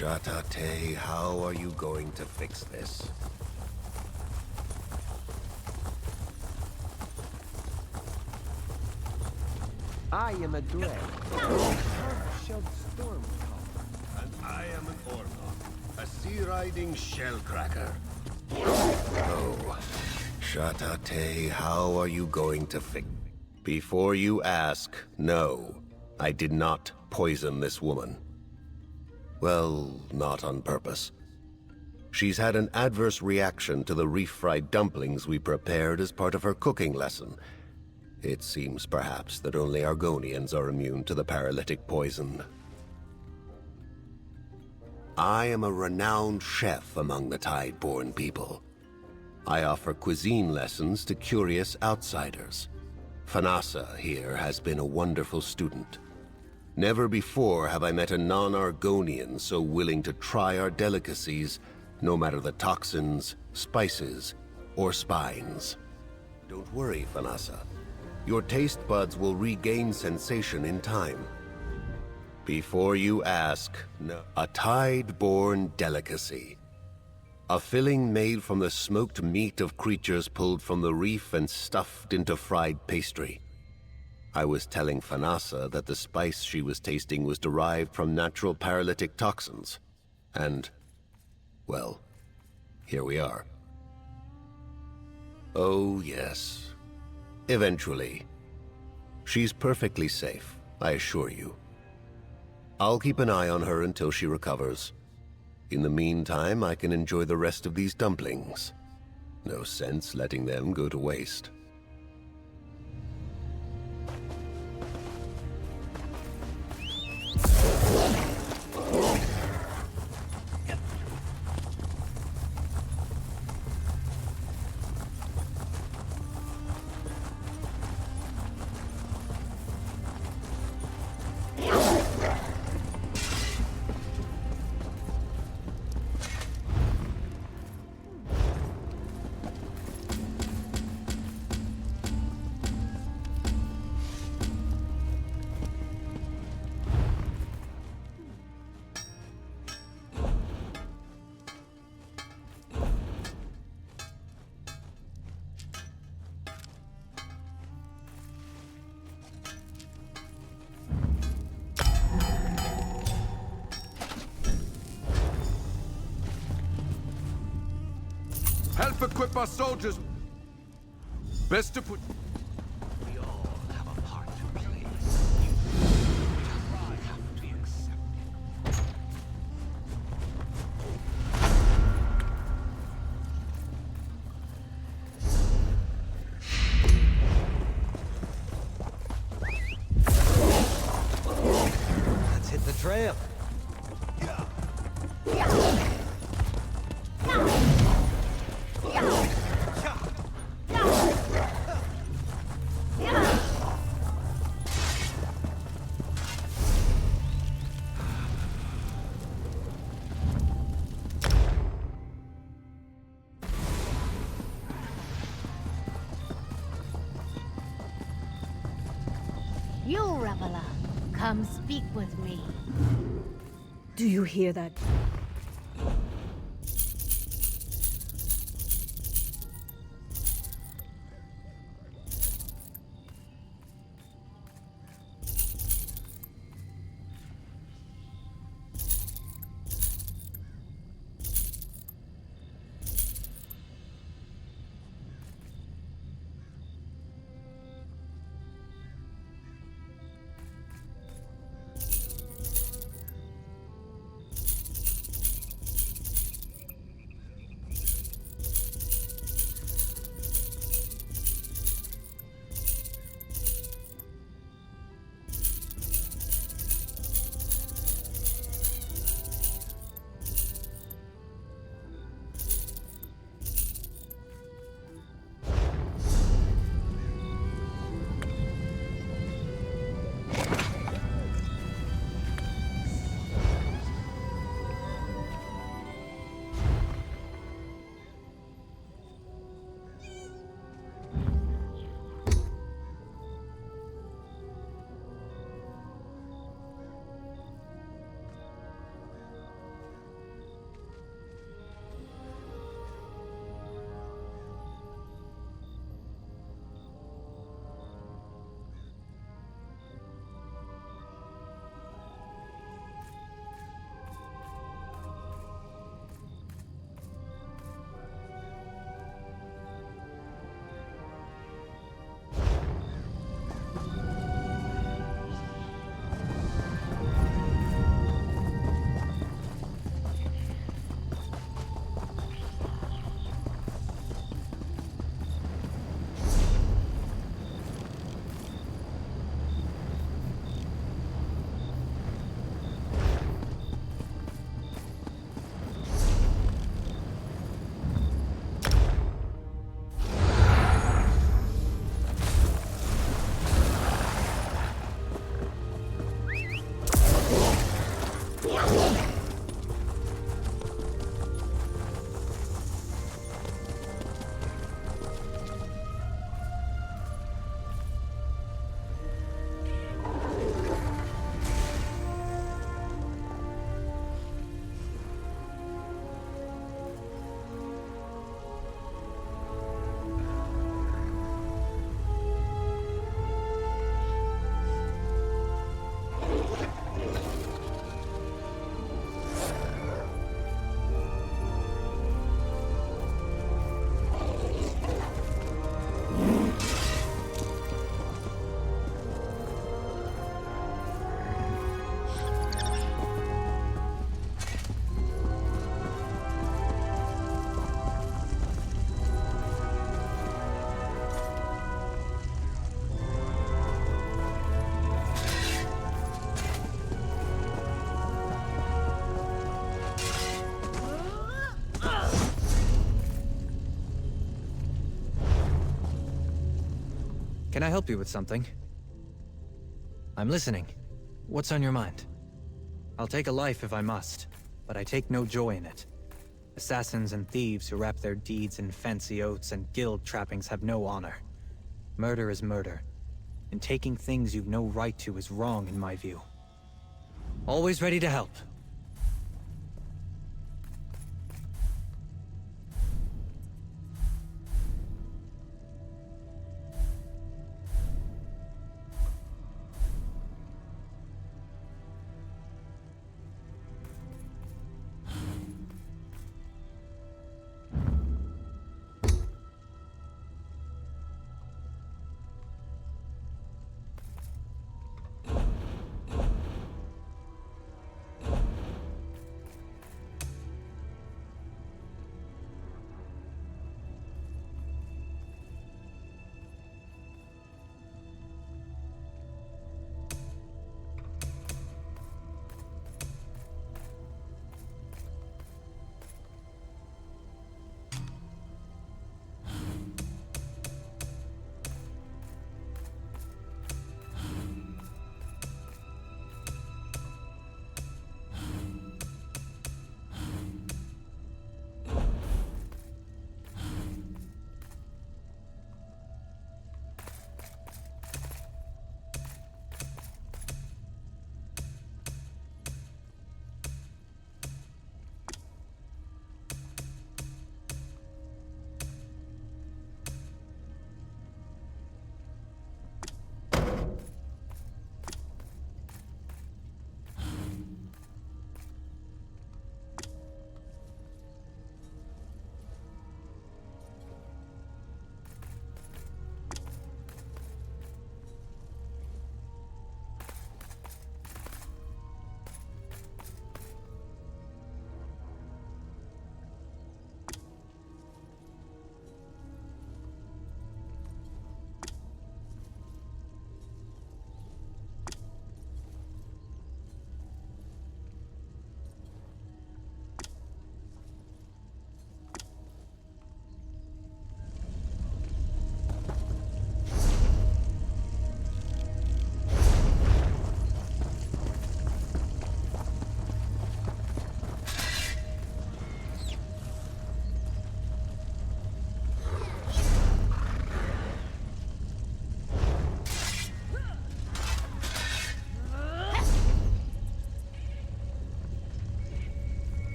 Shatate, how are you going to fix this? I am a dread. Shelled storm. And I am an Orlok, a sea-riding shellcracker. Oh, Shatate, how are you going to fix? Before you ask, no, I did not poison this woman. Well, not on purpose. She's had an adverse reaction to the reef-fried dumplings we prepared as part of her cooking lesson. It seems perhaps that only Argonians are immune to the paralytic poison. I am a renowned chef among the Tideborn people. I offer cuisine lessons to curious outsiders. Fanasa here has been a wonderful student. Never before have I met a non-Argonian so willing to try our delicacies, no matter the toxins, spices, or spines. Don't worry, Fanasa. Your taste buds will regain sensation in time. Before you ask, no. A Tideborn delicacy. A filling made from the smoked meat of creatures pulled from the reef and stuffed into fried pastry. I was telling Fanasa that the spice she was tasting was derived from natural paralytic toxins. And, well, here we are. Oh, yes. Eventually. She's perfectly safe, I assure you. I'll keep an eye on her until she recovers. In the meantime, I can enjoy the rest of these dumplings. No sense letting them go to waste. Help equip our soldiers. Best to put... We all have a part to play. You just have to accept it. Let's hit the trail. You, Reveler, come speak with me. Do you hear that? Can I help you with something? I'm listening. What's on your mind? I'll take a life if I must, but I take no joy in it. Assassins and thieves who wrap their deeds in fancy oaths and guild trappings have no honor. Murder is murder, and taking things you've no right to is wrong in my view. Always ready to help.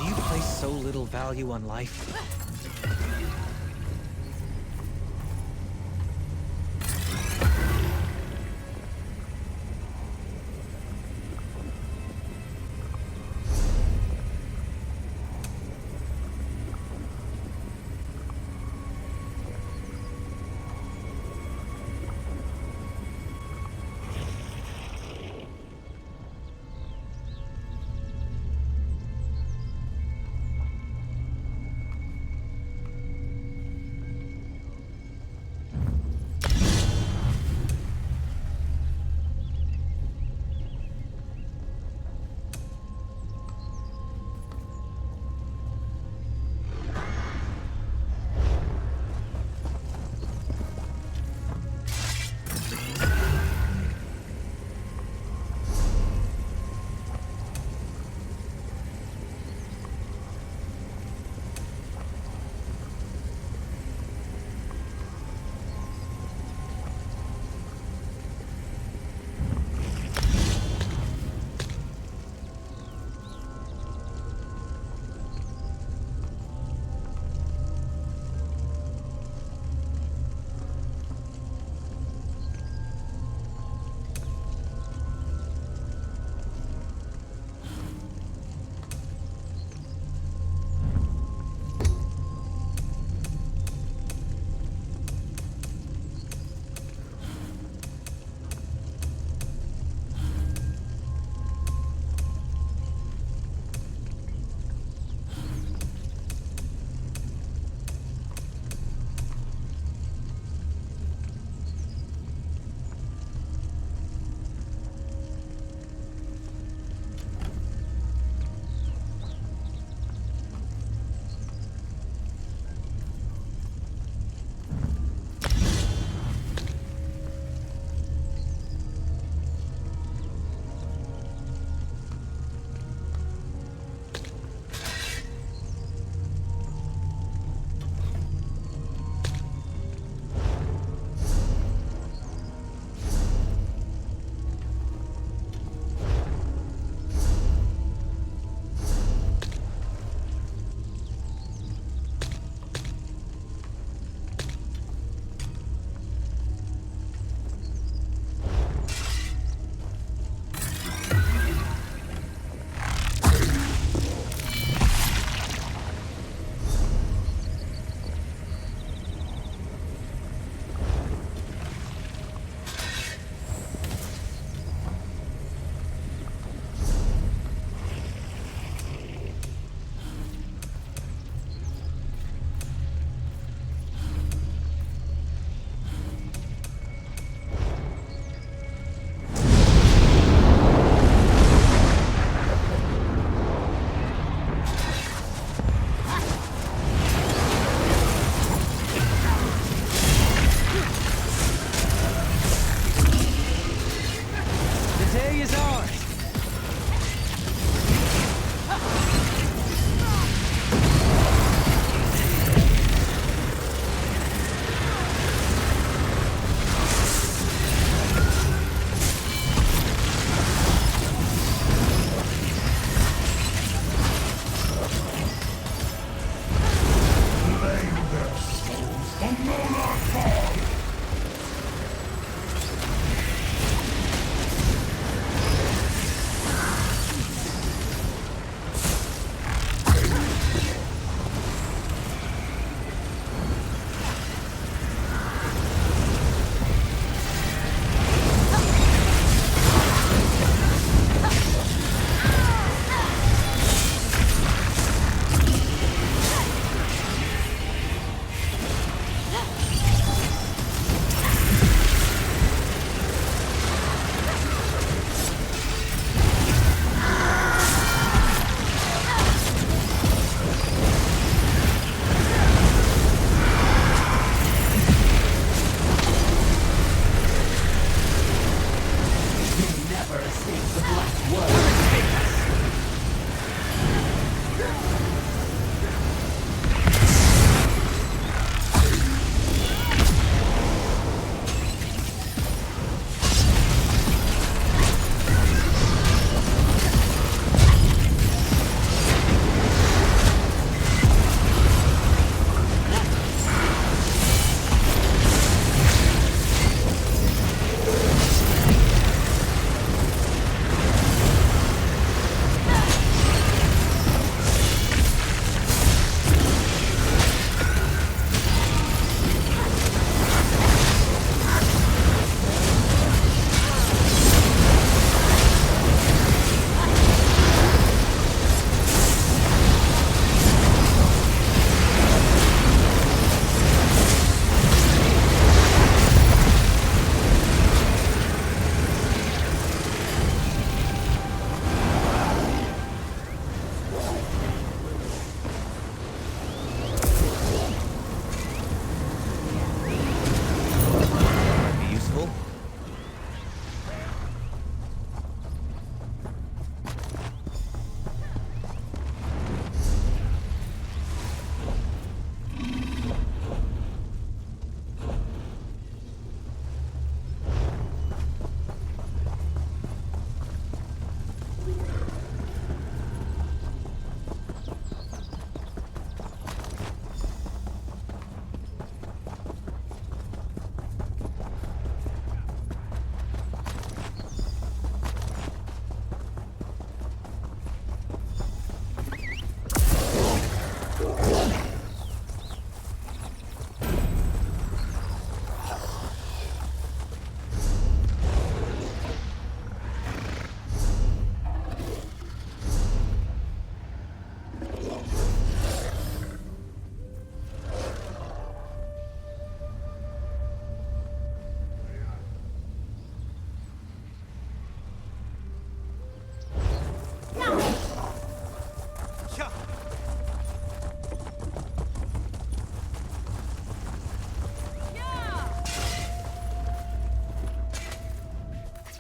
Do you place so little value on life?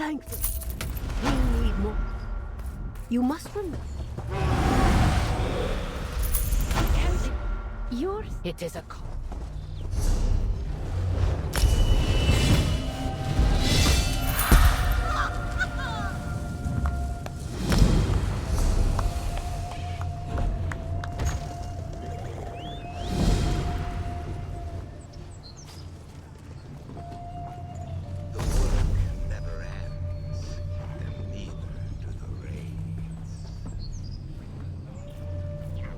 Thank you. We need more. You must remember. Yours? It is a call. The work never ends, and neither do the raids.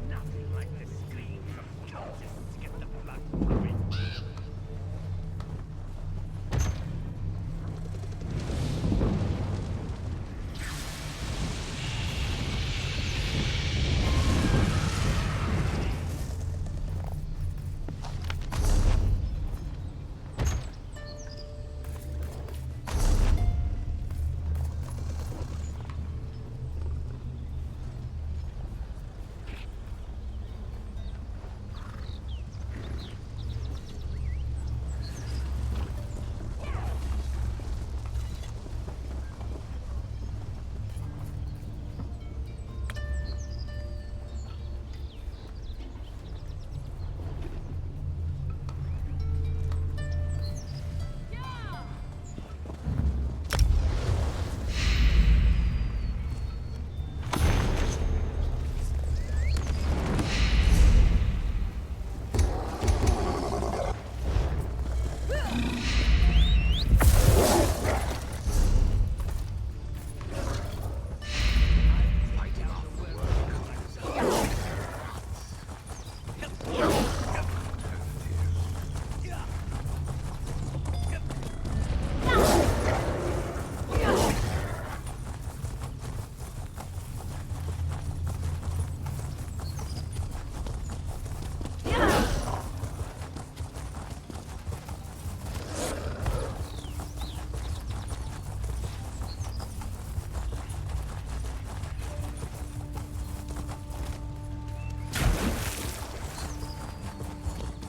Nothing like the screams of cultists to get the blood flowing.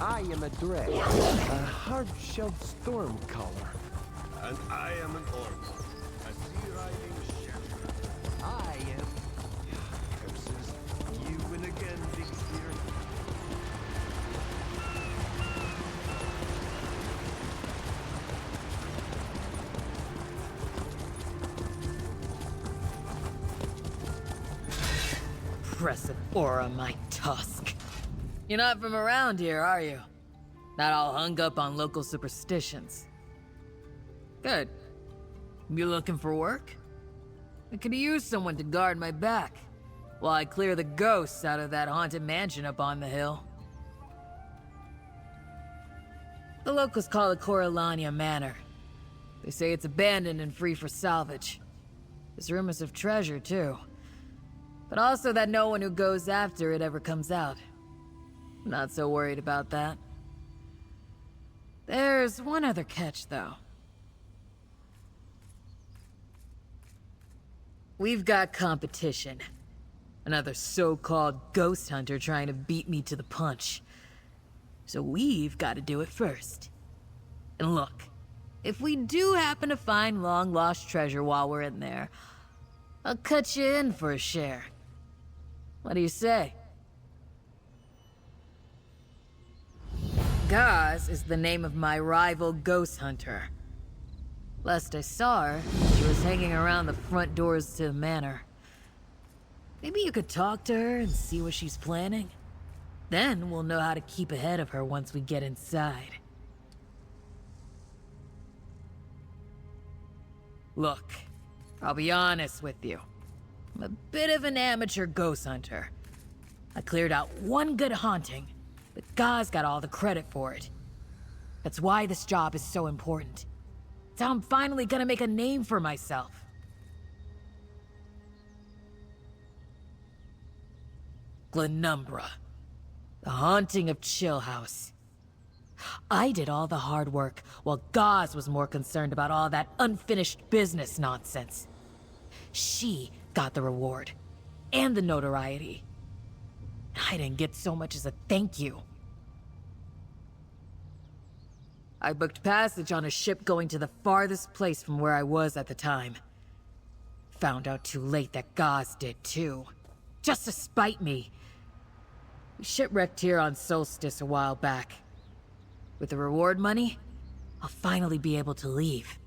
I am a direi, a hard-shelled storm caller. And I am an orc, a sea-riding shepherd. I am... Curses. You win again, Big Spear. Impressive aura, my tusk. You're not from around here, are you? Not all hung up on local superstitions. Good. You looking for work? I could use someone to guard my back, while I clear the ghosts out of that haunted mansion up on the hill. The locals call it Coralania Manor. They say it's abandoned and free for salvage. There's rumors of treasure, too. But also that no one who goes after it ever comes out. Not so worried about that. There's one other catch, though. We've got competition. Another so-called ghost hunter trying to beat me to the punch. So we've got to do it first. And look, if we do happen to find long-lost treasure while we're in there, I'll cut you in for a share. What do you say? Gaz is the name of my rival ghost hunter. Last I saw her, she was hanging around the front doors to the manor. Maybe you could talk to her and see what she's planning? Then we'll know how to keep ahead of her once we get inside. Look, I'll be honest with you. I'm a bit of an amateur ghost hunter. I cleared out one good haunting, but Gaz got all the credit for it. That's why this job is so important. It's how I'm finally gonna make a name for myself. Glenumbra. The haunting of Chill House. I did all the hard work, while Gaz was more concerned about all that unfinished business nonsense. She got the reward, and the notoriety. I didn't get so much as a thank you. I booked passage on a ship going to the farthest place from where I was at the time. Found out too late that Gaz did too. Just to spite me. We shipwrecked here on Solstice a while back. With the reward money, I'll finally be able to leave.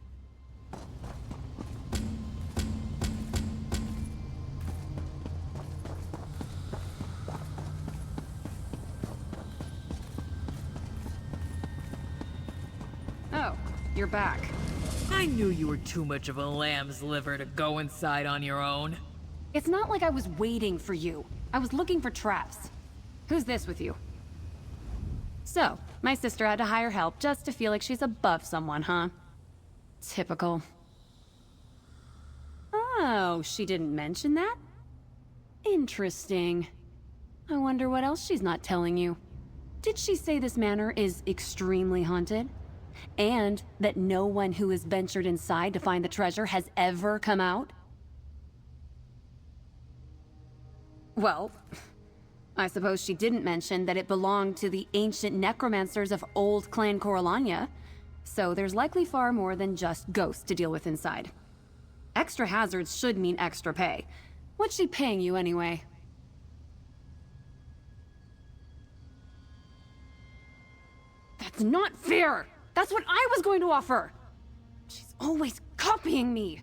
Oh, you're back. I knew you were too much of a lamb's liver to go inside on your own. It's not like I was waiting for you. I was looking for traps. Who's this with you? So, my sister had to hire help just to feel like she's above someone, huh? Typical. Oh, she didn't mention that? Interesting. I wonder what else she's not telling you. Did she say this manor is extremely haunted? And that no one who has ventured inside to find the treasure has ever come out? Well, I suppose she didn't mention that it belonged to the ancient necromancers of old Clan Coralania, so there's likely far more than just ghosts to deal with inside. Extra hazards should mean extra pay. What's she paying you anyway? That's not fair! That's what I was going to offer! She's always copying me!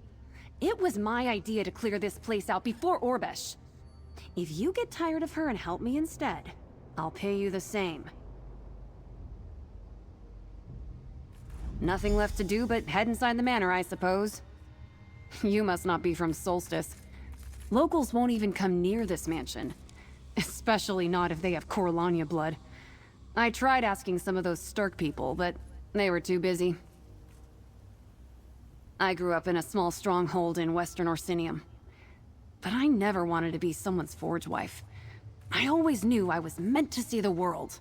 It was my idea to clear this place out before Orbesh. If you get tired of her and help me instead, I'll pay you the same. Nothing left to do but head inside the manor, I suppose. You must not be from Solstice. Locals won't even come near this mansion. Especially not if they have Coralania blood. I tried asking some of those Stark people, but they were too busy. I grew up in a small stronghold in Western Orsinium. But I never wanted to be someone's forge wife. I always knew I was meant to see the world.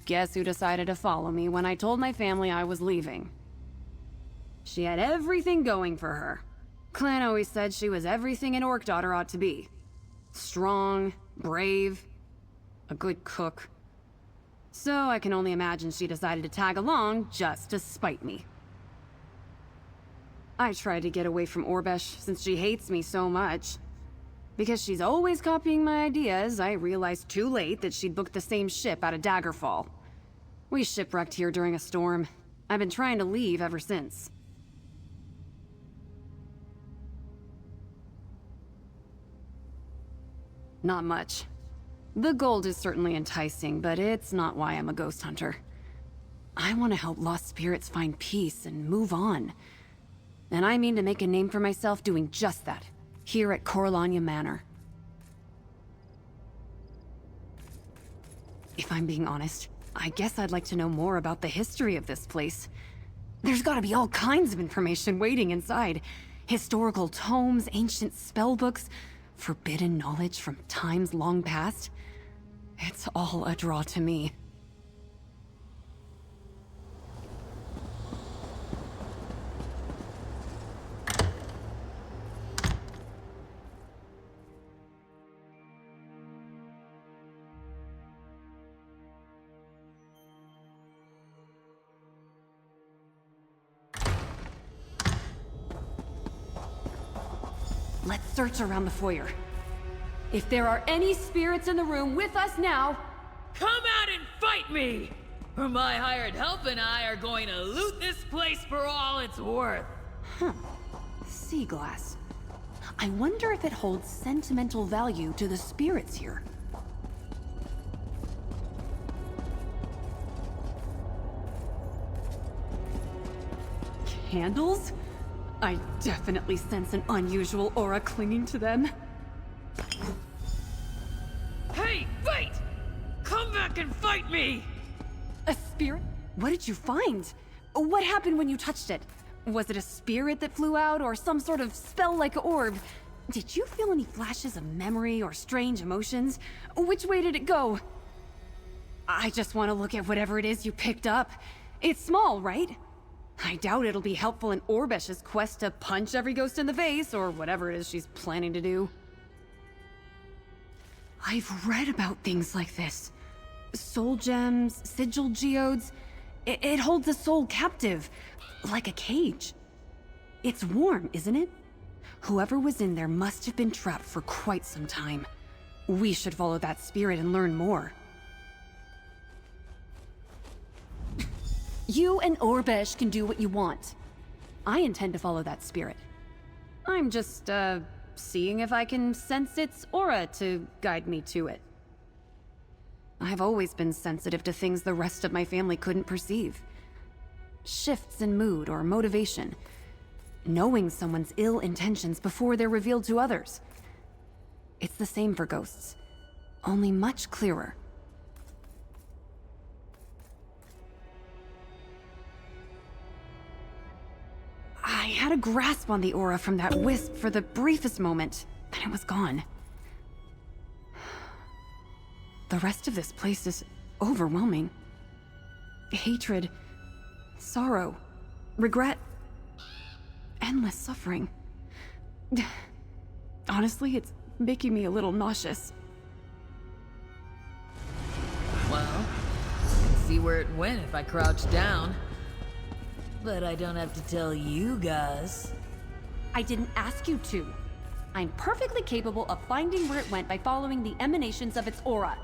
Guess who decided to follow me when I told my family I was leaving? She had everything going for her. Clan always said she was everything an orc daughter ought to be. Strong, brave, a good cook. So I can only imagine she decided to tag along just to spite me. I tried to get away from Orbesh since she hates me so much. Because she's always copying my ideas, I realized too late that she'd booked the same ship out of Daggerfall. We shipwrecked here during a storm. I've been trying to leave ever since. Not much. The gold is certainly enticing, but it's not why I'm a ghost hunter. I want to help lost spirits find peace and move on. And I mean to make a name for myself doing just that, here at Coralania Manor. If I'm being honest, I guess I'd like to know more about the history of this place. There's gotta be all kinds of information waiting inside. Historical tomes, ancient spellbooks, forbidden knowledge from times long past. It's all a draw to me. Let's search around the foyer. If there are any spirits in the room with us now, Come out and fight me! Or my hired help and I are going to loot this place for all it's worth. sea glass. I wonder if it holds sentimental value to the spirits here. Candles? I definitely sense an unusual aura clinging to them. Hey, wait! Come back and fight me! A spirit? What did you find? What happened when you touched it? Was it a spirit that flew out, or some sort of spell-like orb? Did you feel any flashes of memory or strange emotions? Which way did it go? I just want to look at whatever it is you picked up. It's small, right? I doubt it'll be helpful in Orbesh's quest to punch every ghost in the face, or whatever it is she's planning to do. I've read about things like this. Soul gems, sigil geodes. It holds a soul captive, like a cage. It's warm, isn't it? Whoever was in there must have been trapped for quite some time. We should follow that spirit and learn more. You and Orbesh can do what you want. I intend to follow that spirit. I'm just, seeing if I can sense its aura to guide me to it. I've always been sensitive to things the rest of my family couldn't perceive. Shifts in mood or motivation. Knowing someone's ill intentions before they're revealed to others. It's the same for ghosts, only much clearer. I had a grasp on the aura from that wisp for the briefest moment, then it was gone. The rest of this place is overwhelming. Hatred, sorrow, regret, endless suffering. Honestly, it's making me a little nauseous. Well, I can see where it went if I crouch down. But I don't have to tell you guys. I didn't ask you to. I'm perfectly capable of finding where it went by following the emanations of its aura.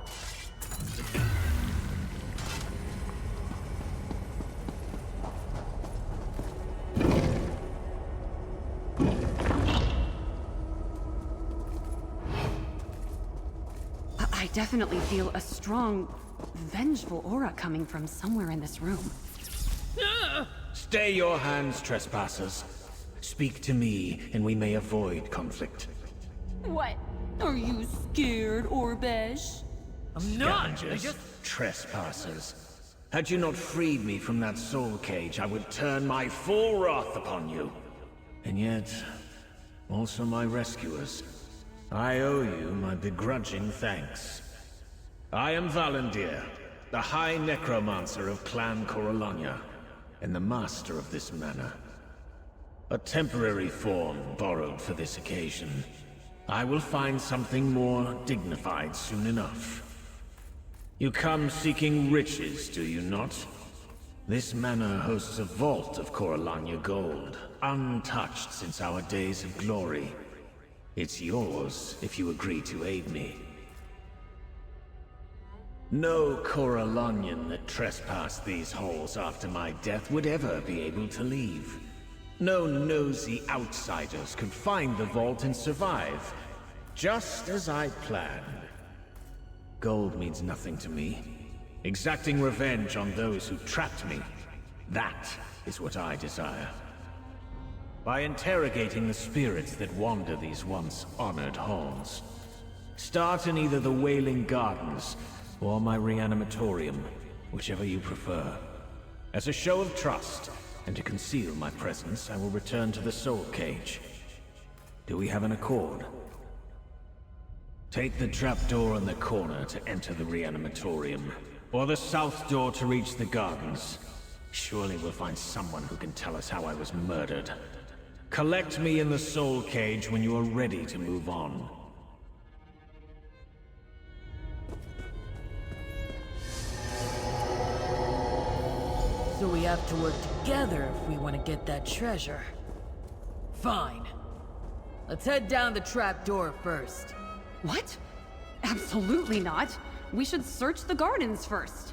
I definitely feel a strong, vengeful aura coming from somewhere in this room. Stay your hands, trespassers. Speak to me, and we may avoid conflict. What? Are you scared, Orbesh? I'm not! Scavengers, trespassers. Had you not freed me from that soul cage, I would turn my full wrath upon you. And yet, also my rescuers. I owe you my begrudging thanks. I am Valendir, the High Necromancer of Clan Coralania, and the master of this manor. A temporary form borrowed for this occasion. I will find something more dignified soon enough. You come seeking riches, do you not? This manor hosts a vault of Coralania gold, untouched since our days of glory. It's yours if you agree to aid me. No Coralanian that trespassed these halls after my death would ever be able to leave. No nosy outsiders could find the vault and survive, just as I planned. Gold means nothing to me. Exacting revenge on those who trapped me, that is what I desire. By interrogating the spirits that wander these once honored halls. Start in either the Wailing Gardens or my reanimatorium, whichever you prefer. As a show of trust, and to conceal my presence, I will return to the soul cage. Do we have an accord? Take the trapdoor in the corner to enter the reanimatorium, or the south door to reach the gardens. Surely we'll find someone who can tell us how I was murdered. Collect me in the soul cage when you are ready to move on. So we have to work together if we want to get that treasure. Fine. Let's head down the trapdoor first. What? Absolutely not. We should search the gardens first.